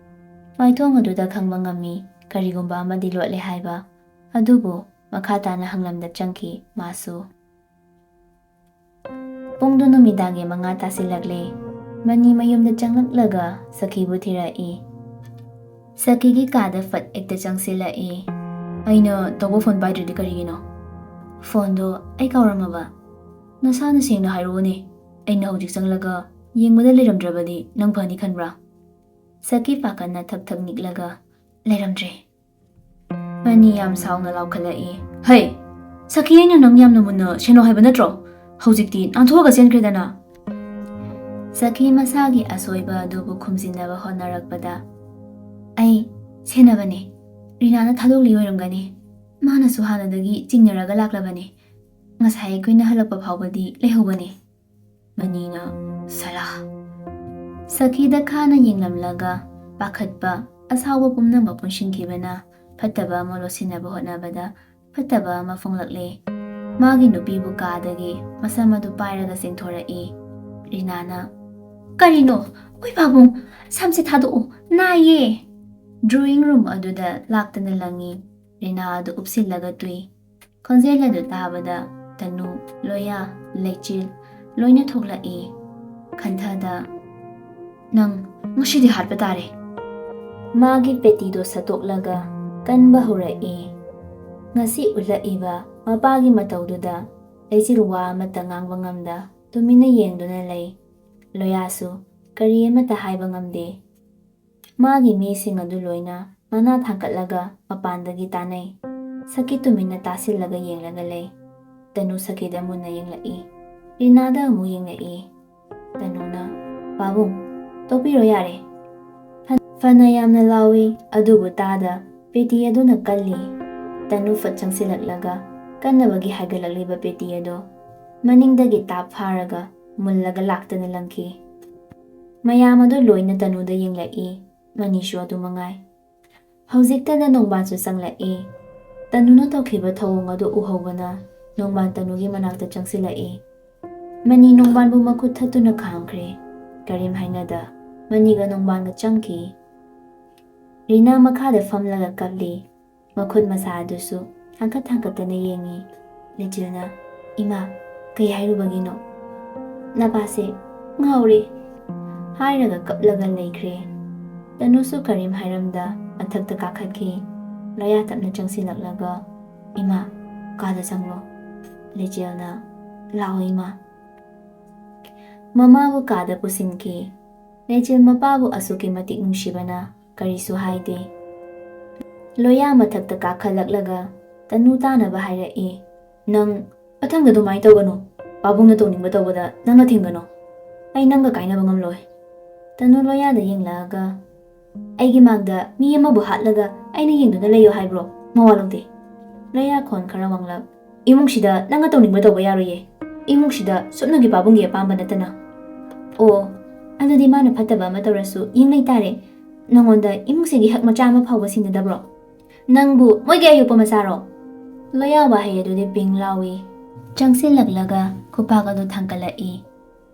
ꯃꯥꯏꯊꯣꯡ ꯑꯗꯨꯗ ꯈꯪꯕ ꯉꯝꯃꯤ ꯀꯔꯤꯒꯨꯝꯕ ꯑꯃꯗꯤ ꯂꯣꯠꯂꯦ ꯍꯥꯏꯕ, ꯑꯗꯨꯕꯨ ꯃꯈꯥ ꯇꯥꯅ ꯍꯪꯂꯝꯗ ꯆꯪꯈꯤ ꯃꯥꯁꯨ꯫ ꯄꯨꯡꯗꯨ ꯅꯨꯃꯤꯗꯥꯡꯒꯤ 5 ꯇꯥꯁꯤꯜꯂꯛꯂꯦ꯫ ꯃꯅꯤ ꯃꯌꯨꯝꯗ ꯆꯪꯂꯛꯂꯒ ꯁꯈꯤꯕꯨ ꯊꯤꯔꯛꯏ꯫ ꯁꯈꯤꯒꯤ ꯀꯥꯗ ꯐꯠ ꯍꯦꯛꯇ ꯆꯪꯁꯤꯜꯂꯛꯏ꯫ "ꯑꯩꯅ ꯇꯧꯕ ꯐꯣꯟ ꯄꯥꯏꯗ꯭ꯔꯗꯤ ꯀꯔꯤꯒꯤꯅꯣ?" "ꯐꯣꯟꯗꯣ ꯑꯩ ꯀꯥꯎꯔꯝꯃꯕ". "ꯅꯁꯥꯅ ꯁꯦꯡꯅ ꯍꯥꯏꯔꯛꯑꯣꯅꯦ, ꯑꯩꯅ ꯍꯧꯖꯤꯛ ꯆꯪꯂꯒ ꯌꯦꯡꯕꯗ ꯂꯩꯔꯝꯗ꯭ꯔꯕꯗꯤ ꯅꯪ ꯐꯅꯤ ꯈꯟꯕ꯭ꯔꯥ?" ꯁꯈꯤ ꯄꯥꯈꯠꯅ ꯊꯛ ꯊꯛ ꯅꯤꯛꯂꯒ "ꯂꯩꯔꯝꯗ꯭ꯔꯦ". ꯃꯅꯤ ꯌꯥꯝ ꯁꯥꯎꯅ ꯂꯥꯎꯈꯠꯂꯛꯏ꯫ ꯍꯩ ꯁꯈꯤ ꯑꯩꯅ ꯅꯪ ꯌꯥꯝꯅ ꯃꯨꯟꯅ ꯁꯦꯟꯅꯧ ꯍꯥꯏꯕ ꯅꯠꯇ꯭ꯔꯣ ꯍꯧꯖꯤꯛꯇꯤ ꯅꯥꯟꯊꯣꯛꯑꯒ ꯆꯦꯟꯈ꯭ꯔꯦꯗꯅ ꯁꯈꯤ ꯃꯁꯥꯒꯤ ꯑꯁꯣꯏꯕ ꯑꯗꯨꯕꯨ ꯈꯨꯝꯖꯤꯟꯅꯕ ꯍꯣꯠꯅꯔꯛꯄꯗ ꯑꯩ ꯁꯦꯟꯅꯕꯅꯤ ꯔꯤꯅꯥꯅ ꯊꯥꯗꯣꯛꯂꯤ ꯑꯣꯏꯔꯝꯒꯅꯤ ꯃꯥꯅꯁꯨ ꯍꯥꯟꯅꯗꯒꯤ ꯆꯤꯡꯅꯔꯒ ꯂꯥꯛꯂꯕꯅꯤ ꯉꯁꯥꯏ ꯑꯩꯈꯣꯏꯅ ꯍꯜꯂꯛꯄ ꯐꯥꯎꯕꯗꯤ ꯂꯩꯍꯧꯕꯅꯤ ꯃꯅꯤꯅ ꯁꯂꯥ ꯁꯈꯤꯗ ꯈꯥꯅ ꯌꯦꯡꯂꯝꯂꯒ ꯄꯥꯈꯠꯄ ꯑꯁꯥꯎꯕ ꯄꯨꯝꯅꯃꯛ ꯄꯨꯟꯁꯤꯟꯈꯤꯕꯅ ꯐꯠꯇꯕ ꯑꯃ ꯂꯣꯠꯁꯤꯟꯅꯕ ꯍꯣꯠꯅꯕꯗ ꯐꯠꯇꯕ ꯑꯃ ꯐꯣꯡꯂꯛꯂꯦ ꯃꯥꯒꯤ ꯅꯨꯄꯤꯕꯨ ꯀꯥꯗꯒꯤ ꯃꯁꯝ ꯑꯗꯨ ꯄꯥꯏꯔꯒ ꯆꯦꯡꯊꯣꯔꯛꯏ ꯔꯤꯅꯥꯅ ꯀꯔꯤꯅꯣ ꯑꯣꯏ ꯄꯥꯕꯨꯡ ꯁꯝꯁꯦ ꯊꯥꯗꯣꯛꯑꯣ ꯅꯥꯏꯌꯦ ꯗ꯭ꯔꯣꯌꯤꯡ ꯔꯨꯝ ꯑꯗꯨꯗ ꯂꯥꯛꯇꯅ ꯂꯪꯉꯤ ꯔꯤꯅꯥ ꯑꯗꯨ ꯎꯞꯁꯤꯜꯂꯒ ꯇꯨꯏ ꯈꯣꯟꯖꯦꯜ ꯑꯗꯨ ꯇꯥꯕꯗ ꯇꯅꯨ ꯂꯣꯌꯥ ꯂꯩꯆꯤꯜ ꯂꯣꯏꯅ ꯊꯣꯛꯂꯛꯏ ꯈꯟꯊꯗ ꯅꯪ ꯉꯁꯤꯗꯤ ꯍꯥꯠꯄ ꯇꯥꯔꯦ ꯃꯥꯒꯤ ꯄꯦꯇꯤꯗꯣ ꯁꯠꯇꯣꯛꯂꯒ ꯀꯟꯕ ꯍꯧꯔꯛꯏ ꯉꯁꯤ ꯎꯠꯂꯛꯏꯕ ꯃꯄꯥꯒꯤ ꯃꯇꯧꯗꯨꯗ ꯂꯩꯆꯤꯜ ꯋꯥ ꯑꯃꯠꯇ ꯉꯥꯡꯕ ꯉꯝꯗ ꯇꯨꯃꯤꯟꯅ ꯌꯦꯡꯗꯨꯅ ꯂꯩ ꯂꯣꯌꯥꯁꯨ ꯀꯔꯤ ꯑꯃꯠꯇ ꯍꯥꯏꯕ ꯉꯝꯗꯦ ꯃꯥꯒꯤ ꯃꯤꯁꯤꯡ ꯑꯗꯨ ꯂꯣꯏꯅ ꯃꯅꯥ ꯊꯥꯡꯀꯠꯂꯒ ꯃꯄꯥꯟꯗꯒꯤ ꯇꯥꯅꯩ ꯁꯈꯤ ꯇꯨꯃꯤꯟꯅ ꯇꯥꯁꯤꯜꯂꯒ ꯌꯦꯡꯂꯒ ꯂꯩ ꯇꯅꯨ ꯁꯈꯤꯗ ꯃꯨꯟꯅ ꯌꯦꯡꯂꯛꯏ ꯔꯤꯅꯥꯗ ꯑꯃꯨꯛ ꯌꯦꯡꯂꯛꯏ ꯇꯅꯨꯅ ꯄꯥꯕꯨꯡ ꯇꯣꯛꯄꯤꯔꯣ ꯌꯥꯔꯦ ꯐꯅ ꯌꯥꯝꯅ ꯂꯥꯎꯏ ꯑꯗꯨꯕꯨ ꯇꯥꯗ ꯄꯦꯇꯤ ꯑꯗꯨꯅ ꯀꯜꯂꯤ ꯇꯅꯨ ꯐꯠ ꯆꯪꯁꯤꯜꯂꯛꯂꯒ ꯀꯟꯅꯕꯒꯤ ꯍꯥꯏꯒꯠꯂꯛꯂꯤꯕ ꯄꯦꯇꯤ ꯑꯗꯨ ꯃꯅꯤꯡꯗꯒꯤ ꯇꯥꯞ ꯐꯥꯔꯒ ꯃꯨꯜꯂꯒ ꯂꯥꯛꯇꯅ ꯂꯪꯈꯤ ꯃꯌꯥꯝ ꯑꯗꯨ ꯂꯣꯏꯅ ꯇꯅꯨꯗ ꯌꯦꯡꯂꯛꯏ ꯃꯅꯤꯁꯨ ꯑꯗꯨ ꯃꯉꯥꯏ ꯍꯧꯖꯤꯛꯇꯗ ꯅꯣꯡꯕꯥꯟꯁꯨ ꯆꯪꯂꯛꯏ ꯇꯅꯨꯅ ꯇꯧꯈꯤꯕ ꯊꯧꯑꯣꯡ ꯑꯗꯨ ꯎꯍꯧꯕꯅ ꯅꯣꯡꯕꯥꯟ ꯇꯅꯨꯒꯤ ꯃꯅꯥꯛꯇ ꯆꯪꯁꯤꯜꯂꯛꯏ ꯃꯅꯤ ꯅꯣꯡꯕꯥꯟꯕꯨ ꯃꯈꯨꯠ ꯊꯠꯇꯨꯅ ꯈꯥꯝꯈ꯭ꯔꯦ ꯀꯔꯤꯝ ꯍꯥꯏꯅꯗ ꯃꯅꯤꯒ ꯅꯣꯡꯕꯥꯟꯒ ꯆꯪꯈꯤ ꯔꯤꯅꯥ ꯃꯈꯥꯗ ꯐꯝꯂꯒ ꯀꯞꯂꯤ ꯃꯈꯨꯠ ꯃꯁꯥ ꯑꯗꯨꯁꯨ ꯊꯥꯡꯀꯠꯇꯅ ꯌꯦꯡꯉꯤ ꯂꯤꯆꯤꯜꯅ ꯏꯃꯥ ꯀꯩ ꯍꯥꯏꯔꯨꯕꯒꯤꯅꯣ ꯅꯄꯥꯁꯦ ꯉꯥꯎꯔꯦ ꯍꯥꯏꯔꯒ ꯀꯞꯂꯒ ꯂꯩꯈ꯭ꯔꯦ ꯇꯅꯨꯁꯨ ꯀꯔꯤꯝ ꯍꯥꯏꯔꯝꯗ ꯃꯊꯛꯇ ꯀꯥꯈꯠꯈꯤ ꯂꯣꯌꯥ ꯇꯞꯅ ꯆꯪꯁꯤꯜꯂꯛꯂꯒ ꯏꯃꯥ ꯀꯥꯗ ꯆꯪꯂꯣ ꯂꯤꯆꯤꯜꯅ ꯂꯥꯛꯑꯣ ꯏꯃꯥ ꯃꯃꯥꯕꯨ ꯀꯥꯗ ꯄꯨꯁꯤꯟꯈꯤ ꯂꯤꯆꯤꯜ ꯃꯄꯥꯕꯨ ꯑꯁꯨꯛꯀꯤ ꯃꯇꯤꯛ ꯅꯨꯡꯁꯤꯕꯅ ꯀꯔꯤꯁꯨ ꯍꯥꯏꯗꯦ ꯂꯣꯌꯥ ꯃꯊꯛꯇ ꯀꯥꯈꯠꯂꯛꯂꯒ ꯇꯅꯨ ꯇꯥꯅꯕ ꯍꯥꯏꯔꯛꯏ ꯅꯪ ꯃꯊꯪꯗ ꯑꯗꯨꯃꯥꯏꯅ ꯇꯧꯒꯅꯨ ꯄꯥꯕꯨꯡꯅ ꯇꯧꯅꯤꯡꯕ ꯇꯧꯕꯗ ꯅꯪꯅ ꯊꯤꯡꯒꯅꯨ ꯑꯩ ꯅꯪꯒ ꯀꯥꯏꯅꯕ ꯉꯝꯂꯣꯏ ꯇꯅꯨ ꯂꯣꯌꯥꯗ ꯌꯦꯡꯂꯛꯑꯒ ꯑꯩꯒꯤ ꯃꯥꯡꯗ ꯃꯤ ꯑꯃꯕꯨ ꯍꯥꯠꯂꯒ ꯑꯩꯅ ꯌꯦꯡꯗꯨꯅ ꯂꯩꯌꯣ ꯍꯥꯏꯕ꯭ꯔꯣ ꯃꯋꯥ ꯂꯧꯗꯦ ꯂꯣꯌꯥ ꯈꯣꯟ ꯈꯔ ꯋꯥꯡꯂꯛ ꯏꯃꯨꯡꯁꯤꯗ ꯅꯪꯅ ꯇꯧꯅꯤꯡꯕ ꯇꯧꯕ ꯌꯥꯔꯣꯏꯌꯦ ꯏꯃꯨꯡꯁꯤꯗ ꯁꯨꯞꯅꯒꯤ ꯄꯥꯕꯨꯡꯒꯤ ꯑꯄꯥꯝꯕ ꯅꯠꯇꯅ ꯑꯣ ꯑꯗꯨꯗꯤ ꯃꯥꯅ ꯐꯠꯇꯕ ꯑꯃ ꯇꯧꯔꯁꯨ ꯌꯦꯡꯂꯩ ꯇꯥꯔꯦ ꯅꯪꯉꯣꯟꯗ ꯏꯃꯨꯡꯁꯤꯒꯤ ꯍꯛ ꯃꯆꯥ ꯑꯃ ꯐꯥꯎꯕ ꯁꯤꯟꯅꯗꯕ꯭ꯔꯣ ꯅꯪꯕꯨ ꯃꯣꯏꯒꯤ ꯑꯌꯣꯛꯄ ꯃꯆꯥꯔꯣ ꯂꯣꯌꯥ ꯋꯥꯍꯩ ꯑꯗꯨꯗꯤ ꯄꯤꯡ ꯂꯥꯎꯏ ꯆꯪꯁꯤꯜꯂꯛꯂꯒ ꯈꯨꯄꯥꯛ ꯑꯗꯨ ꯊꯥꯡꯀꯠꯂꯛꯏ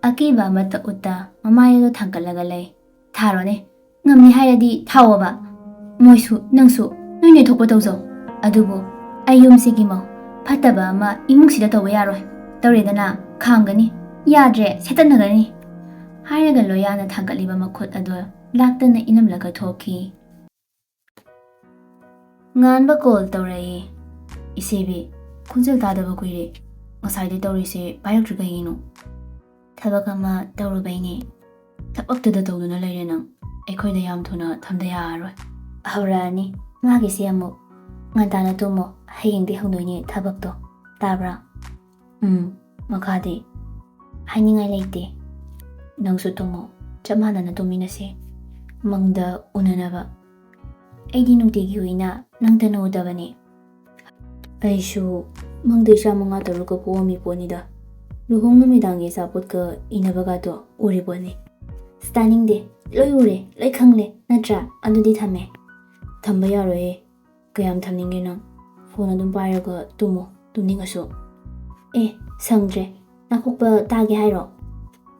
ꯑꯀꯤꯕ ꯑꯃꯠꯇ ꯎꯠꯇ ꯃꯃꯥꯏ ꯑꯗꯨ ꯊꯥꯡꯀꯠꯂꯒ ꯂꯩ ꯊꯥꯔꯣꯅꯦ ꯉꯝꯅꯤ ꯍꯥꯏꯔꯗꯤ ꯊꯥꯎꯑꯣꯕ ꯃꯣꯏꯁꯨ ꯅꯪꯁꯨ ꯅꯣꯏ ꯊꯣꯛꯄ ꯇꯧꯖꯧ ꯑꯗꯨꯕꯨ ꯑꯩ ꯌꯨꯝꯁꯤꯒꯤ ꯃꯧ ꯐꯠꯇꯕ ꯑꯃ ꯏꯃꯨꯡꯁꯤꯗ ꯇꯧꯕ ꯌꯥꯔꯣꯏ ꯇꯧꯔꯦꯗꯅ ꯈꯥꯝꯒꯅꯤ ꯌꯥꯗ꯭ꯔꯦ ꯁꯦꯠꯇꯠꯅꯒꯅꯤ ꯍꯥꯏꯔꯒ ꯂꯣꯌꯥꯅ ꯊꯥꯡꯒꯠꯂꯤꯕ ꯃꯈꯨꯠ ꯑꯗꯨ ꯂꯥꯛꯇꯅ ꯏꯅꯝꯂꯒ ꯊꯣꯛꯈꯤ ꯉꯥꯟꯕ ꯀꯣꯜ ꯇꯧꯔꯛꯏ ꯏꯆꯦꯕꯤ ꯈꯣꯟꯖꯦꯜ ꯇꯥꯗꯕ ꯀꯨꯏꯔꯦ ꯉꯁꯥꯏꯗꯤ ꯇꯧꯔꯤꯁꯦ ꯄꯥꯏꯔꯛꯇ꯭ꯔꯤ ꯀꯩꯒꯤꯅꯣ ꯊꯕꯛ ꯑꯃ ꯇꯧꯔꯨꯕꯩꯅꯦ ꯊꯕꯛꯇꯨꯗ ꯇꯧꯗꯨꯅ ꯂꯩꯔꯦ ꯅꯪ ꯑꯩꯈꯣꯏꯗ ꯌꯥꯝ ꯊꯨꯅ ꯊꯝꯗ ꯌꯥꯔꯔꯣꯏ ꯍꯧꯔꯛꯑꯅꯤ ꯃꯥꯒꯤꯁꯦ ꯑꯃꯨꯛ ꯉꯟꯇꯥꯅ ꯇꯨꯝꯃꯣ ꯍꯌꯦꯡꯗꯤ ꯍꯧꯗꯣꯏꯅꯦ ꯊꯕꯛꯇꯣ ꯇꯥꯕ꯭ꯔꯥ ꯃꯈꯥꯗꯤ ꯍꯥꯏꯅꯤꯡꯉꯥꯏ ꯂꯩꯇꯦ ꯅꯪꯁꯨ ꯇꯨꯝꯃꯣ ꯆꯞ ꯃꯥꯟꯅꯅ ꯇꯨꯝꯃꯤꯟꯅꯁꯦ ꯃꯪꯗ ꯎꯅꯅꯕ ꯑꯩꯗꯤ ꯅꯨꯡꯇꯤꯒꯤ ꯑꯣꯏꯅ ꯅꯪꯇꯅ ꯎꯗꯕꯅꯦ ꯑꯩꯁꯨ ꯃꯪꯗ ꯏꯆꯥ 5-6ꯀ ꯄꯣꯛꯑꯝꯃꯤ ꯄꯣꯠꯅꯤꯗ ꯂꯨꯍꯣꯡ ꯅꯨꯃꯤꯗꯥꯡꯒꯤ ꯑꯆꯥꯄꯣꯠꯀ ꯏꯅꯕꯒꯗꯣ ꯎꯔꯤ ꯄꯣꯠꯅꯤ ꯇꯥꯅꯤꯡꯗꯦ ꯂꯣꯏ ꯎꯔꯦ ꯂꯣꯏ ꯈꯪꯂꯦ ꯅꯠꯇ꯭ꯔꯥ ꯑꯗꯨꯗꯤ ꯊꯝꯃꯦ ꯊꯝꯕ ꯌꯥꯔꯣꯏꯌꯦ ꯀꯌꯥꯝ ꯊꯝꯅꯤꯡꯒꯦ ꯅꯪ ꯐꯣꯟ ꯑꯗꯨꯝ ꯄꯥꯏꯔꯒ ꯇꯨꯝꯃꯣ ꯇꯨꯝꯅꯤꯡꯉꯁꯨ ꯁꯪꯗ꯭ꯔꯦ ꯅꯥꯀꯣꯛꯄ ꯇꯥꯒꯦ ꯍꯥꯏꯔꯣ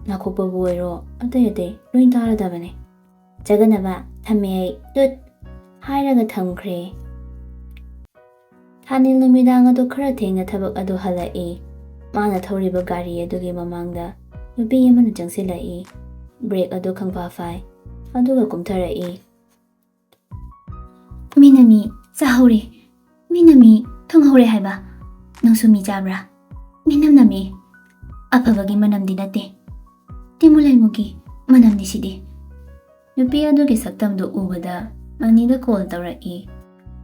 ꯅꯥꯀꯣꯛꯄꯕꯨ ꯑꯣꯏꯔꯣ ꯑꯇꯩ ꯂꯣꯏ ꯇꯥꯔꯗꯕꯅꯦ ꯆꯒꯅꯕ ꯊꯝꯃꯦ ꯑꯩ ꯇꯨꯠ ꯍꯥꯏꯔꯒ ꯊꯝꯈ꯭ꯔꯦ ꯊꯥꯅꯤꯜ ꯅꯨꯃꯤꯗꯥꯡ ꯑꯗꯨ ꯈꯔ ꯊꯦꯡꯅ ꯊꯕꯛ ꯑꯗꯨ ꯍꯜꯂꯛꯏ ꯃꯥꯅ ꯊꯧꯔꯤꯕ ꯒꯥꯔꯤ ꯑꯗꯨꯒꯤ ꯃꯃꯥꯡꯗ ꯅꯨꯄꯤ ꯑꯃꯅ ꯆꯪꯁꯤꯜꯂꯛꯏ ꯕ꯭ꯔꯦꯛ ꯑꯗꯨ ꯈꯪꯐꯥ ꯐꯥꯏ ꯑꯗꯨꯒ ꯀꯨꯝꯊꯔꯛꯏ ꯃꯤꯅ ꯃꯤ ꯆꯥꯍꯧꯔꯦ ꯃꯤꯅ ꯃꯤ ꯊꯨꯡꯍꯧꯔꯦ ꯍꯥꯏꯕ ꯅꯪꯁꯨ ꯃꯤ ꯆꯥꯕ꯭ꯔꯥ ꯃꯤꯅꯝ ꯅꯝꯃꯤ ꯑꯐꯕꯒꯤ ꯃꯅꯝꯗꯤ ꯅꯠꯇꯦ ꯇꯤꯃꯨꯂꯩꯃꯨꯒꯤ ꯃꯅꯝꯅꯤ ꯁꯤꯗꯤ ꯅꯨꯄꯤ ꯑꯗꯨꯒꯤ ꯁꯛꯇꯝꯗꯨ ꯎꯕꯗ ꯃꯅꯤꯗ ꯀꯣꯜ ꯇꯧꯔꯛꯏ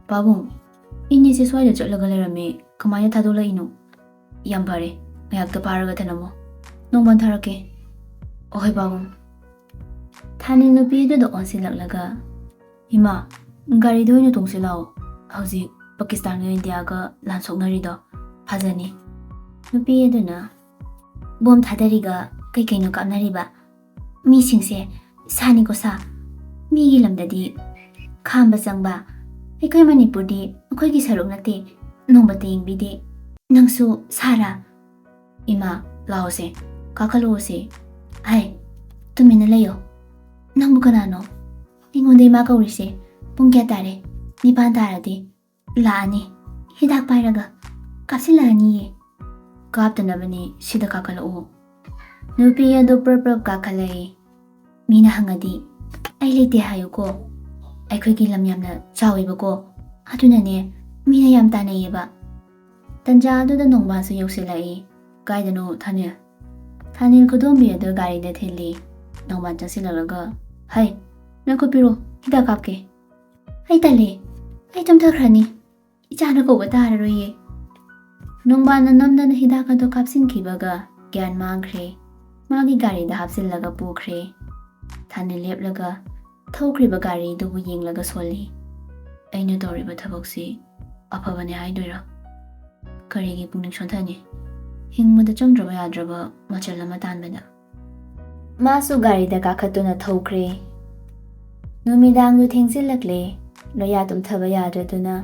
ꯄꯥꯕꯨꯡ ꯏꯅꯦꯁꯦ ꯁ꯭ꯋꯥꯏꯗ ꯆꯠꯂꯒ ꯂꯩꯔꯝꯃꯦ ꯀꯃꯥꯏꯅ ꯊꯥꯗꯣꯛꯂꯛꯏꯅꯣ? ꯌꯥꯝ ꯐꯔꯦ, ꯉꯥꯏꯍꯥꯛꯇ ꯐꯥꯔꯒ ꯊꯅꯝꯃꯣ. ꯅꯣꯡꯃ ꯊꯥꯔꯛꯀꯦ. ꯑꯍꯣꯏ ꯄꯥꯕꯨꯡ. ꯊꯥꯅꯤꯜ ꯅꯨꯄꯤ ꯑꯗꯨꯗ ꯑꯣꯟꯁꯤꯜꯂꯛꯂꯒ, ꯏꯃꯥ, ꯒꯥꯔꯤꯗ ꯑꯣꯏꯅ ꯇꯣꯡꯁꯤ ꯂꯥꯛꯑꯣ. ꯍꯧꯖꯤꯛ ꯄꯥꯀꯤꯁꯇꯥꯟꯒ ꯏꯟꯗꯤꯌꯥꯒ ꯂꯥꯟ ꯁꯣꯛꯅꯔꯤꯗꯣ ꯐꯖꯅꯤ. ꯅꯨꯄꯤ ꯑꯗꯨꯅ, ꯕꯣꯝ ꯊꯥꯗꯔꯤꯒ ꯀꯩꯀꯩꯅꯣ ꯀꯥꯞꯅꯔꯤꯕ ꯃꯤꯁꯤꯡꯁꯦ ꯁꯥꯅꯤꯀꯣ ꯁꯥ. ꯃꯤꯒꯤ ꯂꯝꯗꯗꯤ ꯈꯥꯝꯕ ꯆꯪꯕ, ꯑꯩꯈꯣꯏ ꯃꯅꯤꯄꯨꯔꯗꯤ ꯑꯩꯈꯣꯏꯒꯤ ꯁꯔꯨꯛ ꯅꯠꯇꯦ, ꯅꯣꯡꯃꯇ ꯌꯦꯡꯕꯤꯗꯦ. ꯅꯪꯁꯨ ꯁꯥꯔꯥ? ꯏꯃꯥ, ꯂꯥꯛꯑꯣꯁꯦ, ꯀꯥꯈꯠꯂꯛꯑꯣꯁꯦ. ꯍꯥꯏ, ꯇꯨꯃꯤꯟꯅ ꯂꯩꯌꯣ. ꯅꯪꯕꯨ ꯀꯅꯥꯅꯣ? ꯑꯩꯉꯣꯟꯗ ꯏꯃꯥ ꯀꯧꯔꯤꯁꯦ? ꯄꯨꯡ ꯀꯌꯥ ꯇꯥꯔꯦ? 9 ꯇꯥꯔꯗꯤ ꯂꯥꯛꯑꯅꯤ. ꯍꯤꯗꯥꯛ ꯄꯥꯏꯔꯒ ꯀꯥꯞꯁꯤꯜꯂꯛꯑꯅꯤꯌꯦ. ꯀꯥꯞꯇꯅꯕꯅꯤ, ꯁꯤꯗ ꯀꯥꯈꯠꯂꯛꯑꯣ. ꯅꯨꯄꯤ ꯑꯗꯨ ꯄ꯭ꯔꯞ ꯀꯥꯈꯠꯂꯛꯏ. ꯃꯤꯅ ꯍꯪꯉꯗꯤ ꯑꯩ ꯂꯩꯇꯦ ꯍꯥꯏꯌꯨꯀꯣ. ꯑꯩꯈꯣꯏꯒꯤ ꯂꯝ ꯌꯥꯝꯅ ꯆꯥꯎꯋꯦꯕꯀꯣ, ꯑꯗꯨꯅꯅꯦ ꯃꯤꯅ ꯌꯥꯝ ꯇꯥꯟꯅꯩꯌꯦꯕ. ꯇꯟꯖꯥ ꯑꯗꯨꯗ ꯅꯣꯡꯕꯥꯟꯁꯨ ꯌꯧꯁꯤꯜꯂꯛꯏ. ꯀꯥꯏꯗꯅꯣ ꯊꯥꯅꯤꯜ? ꯊꯥꯅꯤꯜ ꯈꯨꯗꯣꯝꯕꯤ ꯑꯗꯨ ꯒꯥꯔꯤꯗ ꯊꯤꯜꯂꯤ. ꯅꯣꯡꯕꯥꯟ ꯆꯪꯁꯤꯜꯂꯛꯂꯒ, ꯍꯩ, ꯅꯪꯈꯨꯠ ꯍꯤꯗꯥꯛ ꯀꯥꯞꯀꯦ. ꯑꯩ ꯇꯜꯂꯦ, ꯑꯩ ꯇꯨꯝꯊꯈ꯭ꯔꯅꯤ. ꯏꯆꯥꯅ ꯀꯧꯕ ꯇꯥꯔꯔꯣꯏꯌꯦ. ꯅꯣꯡꯕꯥꯟꯅ ꯅꯝꯗꯅ ꯍꯤꯗꯥꯛ ꯑꯗꯨ ꯀꯥꯞꯁꯤꯟꯈꯤꯕꯒ ꯒ꯭ꯌꯥꯟ ꯃꯥꯡꯈ꯭ꯔꯦ. ꯃꯥꯒꯤ ꯒꯥꯔꯤꯗ ꯍꯥꯞꯆꯤꯜꯂꯒ ꯄꯨꯈ꯭ꯔꯦ. ꯊꯥꯅꯤꯜ ꯂꯦꯞꯂꯒ ꯊꯧꯈ꯭ꯔꯤꯕ ꯒꯥꯔꯤ ꯑꯗꯨꯕꯨ ꯌꯦꯡꯂꯒ ꯁꯣꯜꯂꯤ. ꯑꯩꯅ ꯇꯧꯔꯤꯕ ꯊꯕꯛꯁꯤ ꯑꯐꯕꯅꯦ ꯍꯥꯏꯗꯣꯏꯔꯥ? ꯀꯔꯤꯒꯤ ꯄꯨꯛꯅꯤꯡ ꯁꯣꯟꯊꯅꯤ? ꯍꯤꯡꯕꯗ ꯆꯪꯗ꯭ꯔꯕ ꯌꯥꯗ꯭ꯔꯕ ꯃꯆꯜ ꯑꯃ ꯇꯥꯟꯕꯗ. ꯃꯥꯁꯨ ꯒꯥꯔꯤꯗ ꯀꯥꯈꯠꯇꯨꯅ ꯊꯧꯈ꯭ꯔꯦ. ꯅꯨꯃꯤꯗꯥꯡꯗꯨ ꯊꯦꯡꯖꯤꯜꯂꯛꯂꯦ. ꯂꯣꯌꯥ ꯇꯨꯝꯊꯕ ꯌꯥꯗ꯭ꯔꯗꯨꯅ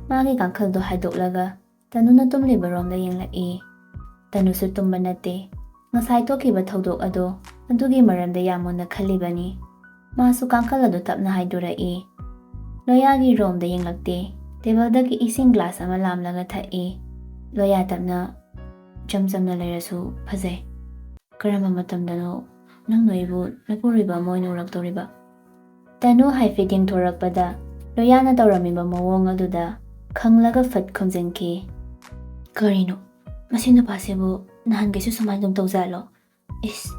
ꯃꯥꯒꯤ ꯀꯥꯡꯈꯜꯗꯣ ꯍꯥꯏꯗꯣꯛꯂꯒ ꯇꯅꯨꯅ ꯇꯨꯝꯂꯤꯕꯔꯣꯝꯗ ꯌꯦꯡꯂꯛꯏ. ꯇꯅꯨꯁꯨ ꯇꯨꯝꯕ ꯅꯠꯇꯦ. ꯉꯁꯥꯏ ꯊꯣꯛꯈꯤꯕ ꯊꯧꯗꯣꯛ ꯑꯗꯣ ꯑꯗꯨꯒꯤ ꯃꯔꯝꯗ ꯌꯥꯝ ꯃꯨꯟꯅ ꯈꯜꯂꯤꯕꯅꯤ. ꯃꯥꯁꯨ ꯀꯥꯡꯈꯜ ꯑꯗꯨ ꯇꯞꯅ ꯍꯥꯏꯗꯣꯔꯛꯏ. ꯂꯣꯌꯥꯒꯤ ꯔꯣꯝꯗ ꯌꯦꯡꯂꯛꯇꯦ. ꯇꯦꯕꯜꯗꯒꯤ ꯏꯁꯤꯡ ꯒ꯭ꯂꯥꯁ ꯑꯃ ꯂꯥꯝꯂꯒ ꯊꯛꯏ. ꯂꯣꯌꯥ ꯇꯞꯅ, ꯏꯆꯝ ꯆꯝꯅ ꯂꯩꯔꯁꯨ ꯐꯖꯩ. ꯀꯔꯝꯕ ꯃꯇꯝꯗꯅꯣ ꯅꯪꯅ ꯑꯩꯕꯨ ꯅꯄꯨꯔꯣꯏꯕ ꯑꯃ ꯑꯣꯏꯅ ꯎꯔꯛꯇꯧꯔꯤꯕ? ꯇꯅꯨ ꯍꯥꯏꯐꯦꯠ ꯌꯦꯡꯊꯣꯔꯛꯄꯗ ꯂꯣꯌꯥꯅ ꯇꯧꯔꯝꯃꯤꯕ ꯃꯑꯣꯡ ꯑꯗꯨꯗ ꯈꯪꯂꯒ ꯐꯠ ꯈꯨꯝꯖꯤꯟꯈꯤ. ꯀꯔꯤꯅꯣ, ꯃꯁꯤ ꯅꯨꯄꯥꯁꯤꯕꯨ ꯅꯍꯥꯟꯒꯩꯁꯨ ꯁꯨꯃꯥꯏꯅ ꯑꯗꯨꯝ ꯇꯧꯖꯥꯠꯂꯣ? ꯏꯁ,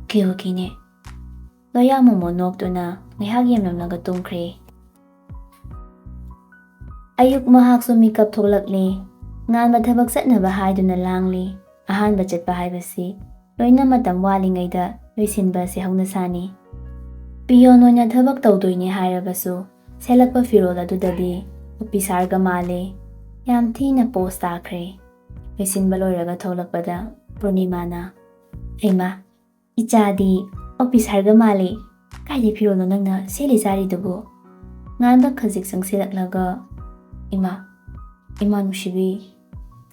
ꯀꯤꯕꯨ ꯀꯤꯅꯦ. ꯂꯣꯌꯥ ꯃꯣꯃꯣ ꯅꯣꯛꯇꯨꯅ ꯉꯥꯏꯍꯥꯛ ꯌꯦꯡꯂꯝꯂꯒ ꯇꯨꯝꯈ꯭ꯔꯦ꯫ ꯑꯌꯨꯛ ꯃꯍꯥꯛꯁꯨ ꯃꯤꯀꯞ ꯊꯣꯛꯂꯛꯂꯤ. ꯉꯥꯟꯕ ꯊꯕꯛ ꯆꯠꯅꯕ ꯍꯥꯏꯗꯨꯅ ꯂꯥꯡꯂꯤ꯫ ꯑꯍꯥꯟꯕ ꯆꯠꯄ ꯍꯥꯏꯕꯁꯤ ꯂꯣꯏꯅ ꯃꯇꯝ ꯋꯥꯠꯂꯤꯉꯩꯗ ꯂꯣꯏꯁꯤꯟꯕ ꯑꯁꯤ ꯍꯧꯅꯁꯥꯅꯤ꯫ ꯄꯤꯌꯣꯟ ꯑꯣꯏꯅ ꯊꯕꯛ ꯇꯧꯗꯣꯏꯅꯦ ꯍꯥꯏꯔꯕꯁꯨ ꯁꯦꯠꯂꯛꯄ ꯐꯤꯔꯣꯜ ꯑꯗꯨꯗꯗꯤ ꯑꯣꯐꯤꯁꯥꯔꯒ ꯃꯥꯜꯂꯤ꯫ ꯌꯥꯝ ꯊꯤꯅ ꯄꯣꯁ ꯇꯥꯈ꯭ꯔꯦ꯫ ꯂꯣꯏꯁꯤꯟꯕ ꯂꯣꯏꯔꯒ ꯊꯣꯛꯂꯛꯄꯗ ꯄꯨꯔꯅꯤꯃꯥꯅ, ꯍꯩꯃꯥ, ꯏꯆꯥꯗꯤ ꯑꯣꯐꯤꯁꯥꯔꯒ ꯃꯥꯜꯂꯤ. ꯀꯥꯏꯗꯩ ꯐꯤꯔꯣꯜꯅꯣ ꯅꯪꯅ ꯁꯦꯠꯂꯤ ꯆꯥꯔꯤꯗꯨꯕꯨ? ꯉꯥꯟꯕ ꯈꯖꯤꯛ ꯆꯪꯁꯤꯜꯂꯛꯂꯒ, ꯏꯃꯥ ꯅꯨꯡꯁꯤꯕꯤ,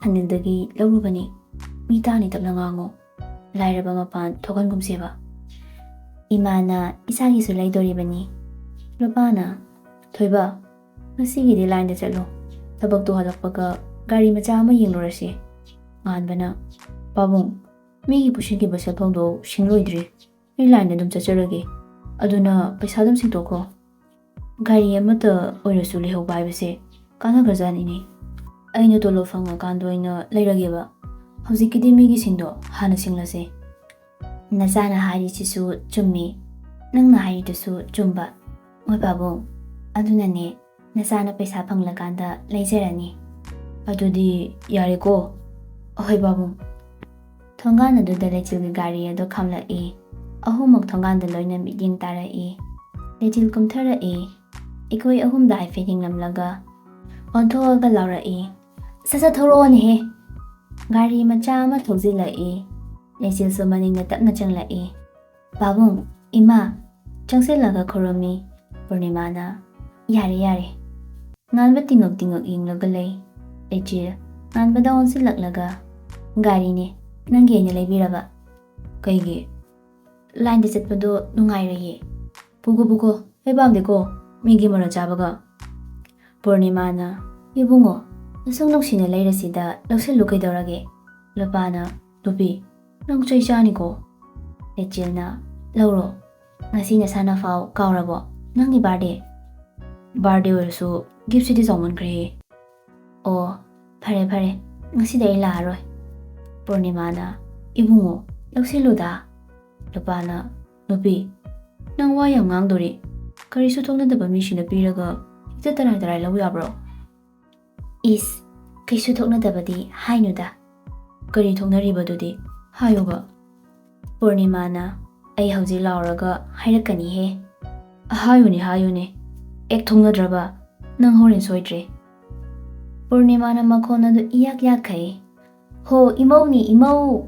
ꯊꯥꯅꯤꯜꯗꯒꯤ ꯂꯧꯔꯨꯕꯅꯤ. ꯃꯤ ꯇꯥꯅꯤ, ꯇꯞꯅ ꯉꯥꯡꯉꯣ. ꯂꯥꯏꯔꯕ ꯃꯄꯥꯟ ꯊꯣꯛꯍꯟꯒꯨꯝꯁꯦꯕ. ꯏꯃꯥꯅ ꯏꯆꯥꯒꯤꯁꯨ ꯂꯩꯗꯣꯔꯤꯕꯅꯤ꯫ ꯅꯨꯄꯥꯅ, ꯊꯣꯏꯕ, ꯉꯁꯤꯒꯤꯗꯤ ꯂꯥꯏꯟꯗ ꯆꯠꯂꯣ. ꯊꯕꯛꯇꯣ ꯍꯜꯂꯛꯄꯒ ꯒꯥꯔꯤ ꯃꯆꯥ ꯑꯃ ꯌꯦꯡꯂꯨꯔꯁꯤ. ꯉꯥꯟꯕꯅ, ꯄꯥꯕꯨꯡ, ꯃꯤꯒꯤ ꯄꯨꯁꯤꯟꯈꯤꯕ ꯁꯦꯜꯐꯝꯗꯣ ꯁꯤꯡꯂꯣꯏꯗ꯭ꯔꯤ. ꯑꯩ ꯂꯥꯏꯟꯗ ꯑꯗꯨꯝ ꯆꯠꯆꯔꯒꯦ. ꯑꯗꯨꯅ ꯄꯩꯁꯥ ꯑꯗꯨꯝ ꯁꯤꯡꯇꯣꯛꯈ꯭ꯔꯣ. ꯒꯥꯔꯤ ꯑꯃꯠꯇ ꯑꯣꯏꯔꯁꯨ ꯂꯩꯍꯧꯕ ꯍꯥꯏꯕꯁꯦ ꯀꯥꯟꯅꯈ꯭ꯔꯖꯥꯠꯅꯤꯅꯦ. ꯑꯩꯅ ꯇꯣꯂꯣꯞ ꯐꯪꯉꯀꯥꯟꯗ ꯑꯣꯏꯅ ꯂꯩꯔꯒꯦꯕ. ꯍꯧꯖꯤꯛꯀꯤꯗꯤ ꯃꯤꯒꯤꯁꯤꯡꯗꯣ ꯍꯥꯟꯅ ꯁꯤꯡꯂꯁꯦ꯫ ꯅꯆꯥꯅ ꯍꯥꯏꯔꯤꯁꯤꯁꯨ ꯆꯨꯝꯃꯤ. ꯅꯪꯅ ꯍꯥꯏꯔꯤꯗꯨꯁꯨ ꯆꯨꯝꯕ. ꯍꯣꯏ ꯄꯥꯕꯨꯡ, ꯑꯗꯨꯅꯅꯦ ꯅꯆꯥꯅ ꯄꯩꯁꯥ ꯐꯪꯂꯀꯥꯟꯗ ꯂꯩꯖꯔꯅꯤ꯫ ꯑꯗꯨꯗꯤ ꯌꯥꯔꯦꯀꯣ? ꯑꯍꯣꯏ ꯄꯥꯕꯨꯡ꯫ ꯊꯣꯡꯒꯥꯟ ꯑꯗꯨꯗ ꯂꯩꯆꯤꯜꯒꯤ ꯒꯥꯔꯤ ꯑꯗꯨ ꯈꯥꯝꯂꯛꯏ꯫ ꯑꯍꯨꯝꯃꯛ ꯊꯣꯡꯒꯥꯟꯗ ꯂꯣꯏꯅ ꯃꯤꯠꯌꯦꯡ ꯇꯥꯔꯛꯏ꯫ ꯂꯩꯆꯤꯜ ꯀꯨꯝꯊꯔꯛꯏ꯫ ꯑꯩꯈꯣꯏ ꯑꯍꯨꯝꯗ ꯍꯥꯏꯐꯦꯠ ꯌꯦꯡꯂꯝꯂꯒ ꯑꯣꯟꯊꯣꯛꯑꯒ ꯂꯥꯎꯔꯛꯏ, ꯁꯠ ꯊꯧꯔꯛꯑꯣꯅꯦꯍꯦ! ꯒꯥꯔꯤ ꯃꯆꯥ ꯑꯃ ꯊꯧꯖꯤꯜꯂꯛꯏ꯫ ꯂꯩꯆꯤꯜꯁꯨ ꯃꯅꯤꯡꯗ ꯇꯞꯅ ꯆꯪꯂꯛꯏ꯫ ꯄꯥꯕꯨꯡ, ꯏꯃꯥ, ꯆꯪꯁꯤꯜꯂꯒ ꯈꯨꯔꯨꯝꯃꯤ꯫ ꯄꯨꯔꯅꯤꯃꯥꯅ, ꯌꯥꯔꯦ꯫ ꯉꯥꯟꯕ ꯇꯤꯡꯉꯛ ꯌꯦꯡꯂꯒ ꯂꯩ꯫ ꯂꯩꯆꯤꯜ ꯉꯥꯟꯕꯗ ꯑꯣꯟꯁꯤꯜꯂꯛꯂꯒ, ꯒꯥꯔꯤꯅꯦ, ꯅꯪꯒꯤ ꯑꯩꯅ ꯂꯩꯕꯤꯔꯕ꯫ ꯀꯩꯒꯤ? ꯂꯥꯏꯟꯗ ꯆꯠꯄꯗꯣ ꯅꯨꯡꯉꯥꯏꯔꯣꯏꯌꯦ꯫ ꯄꯨꯈꯣ, ꯑꯩ ꯄꯥꯝꯗꯦꯀꯣ ꯃꯤꯒꯤ ꯃꯔꯟ ꯆꯥꯕꯒ꯫ ꯄꯨꯔꯅꯤꯃꯥꯅ, ꯏꯕꯨꯡꯉꯣ, ꯅꯁꯨꯛ ꯅꯨꯡꯁꯤꯅ ꯂꯩꯔꯁꯤꯗ ꯂꯧꯁꯤꯜꯂꯨ ꯀꯩꯗꯧꯔꯒꯦ? ꯂꯨꯄꯥꯅ, ꯅꯨꯄꯤ, ꯅꯪ ꯆꯩ ꯆꯥꯅꯤꯀꯣ꯫ ꯂꯩꯆꯤꯜꯅ, ꯂꯧꯔꯣ, ꯉꯁꯤ ꯅꯁꯥꯅꯐꯥꯎ ꯀꯥꯎꯔꯕꯣ? ꯅꯪꯒꯤ ꯕꯥꯔꯗꯦ꯫ ꯕꯥꯔꯗꯦ ꯑꯣꯏꯔꯁꯨ ꯒꯤꯐꯁꯤꯗꯤ ꯆꯥꯎꯃꯟꯈ꯭ꯔꯦꯍꯦ꯫ ꯑꯣ, ꯐꯔꯦ, ꯉꯁꯤꯗꯤ ꯑꯩ ꯂꯥꯛꯑꯔꯣꯏ꯫ ꯄꯨꯔꯅꯤꯃꯥꯅ, ꯏꯕꯨꯡꯉꯣ, ꯂꯧꯁꯤꯜꯂꯨꯗ꯫ ꯂꯨꯄꯥꯅ, ꯅꯨꯄꯤ, ꯅꯪ ꯋꯥ ꯌꯥꯝ ꯉꯥꯡꯗꯣꯔꯤ. ꯀꯔꯤꯁꯨ ꯊꯣꯛꯅꯗꯕ ꯃꯤꯁꯤꯡꯗ ꯄꯤꯔꯒ ꯍꯦꯛꯇ ꯇꯔꯥꯏ ꯂꯧ ꯌꯥꯕ꯭ꯔꯣ? ꯏꯁ, ꯀꯩꯁꯨ ꯊꯣꯛꯅꯗꯕꯗꯤ ꯍꯥꯏꯅꯨꯗ. ꯀꯔꯤ ꯊꯣꯛꯅꯔꯤꯕꯗꯨꯗꯤ ꯍꯥꯏꯌꯣꯕ. ꯄꯨꯔꯅꯤꯃꯥꯅ ꯑꯩ ꯍꯧꯖꯤꯛ ꯂꯥꯎꯔꯒ ꯍꯥꯏꯔꯛꯀꯅꯤꯍꯦ. ꯍꯥꯏꯌꯨꯅꯦ. ꯑꯦꯛ ꯊꯣꯡꯅꯗ꯭ꯔꯕ ꯅꯪ ꯍꯣꯔꯦꯟ ꯁꯣꯏꯗ꯭ꯔꯦ. ꯄꯨꯔꯅꯤꯃꯥꯅ ꯃꯈꯣꯟ ꯑꯗꯨ ꯏꯌꯥꯛ ꯌꯥꯛꯈꯩ. ꯍꯣ ꯏꯃꯧꯅꯤ ꯏꯃꯧ.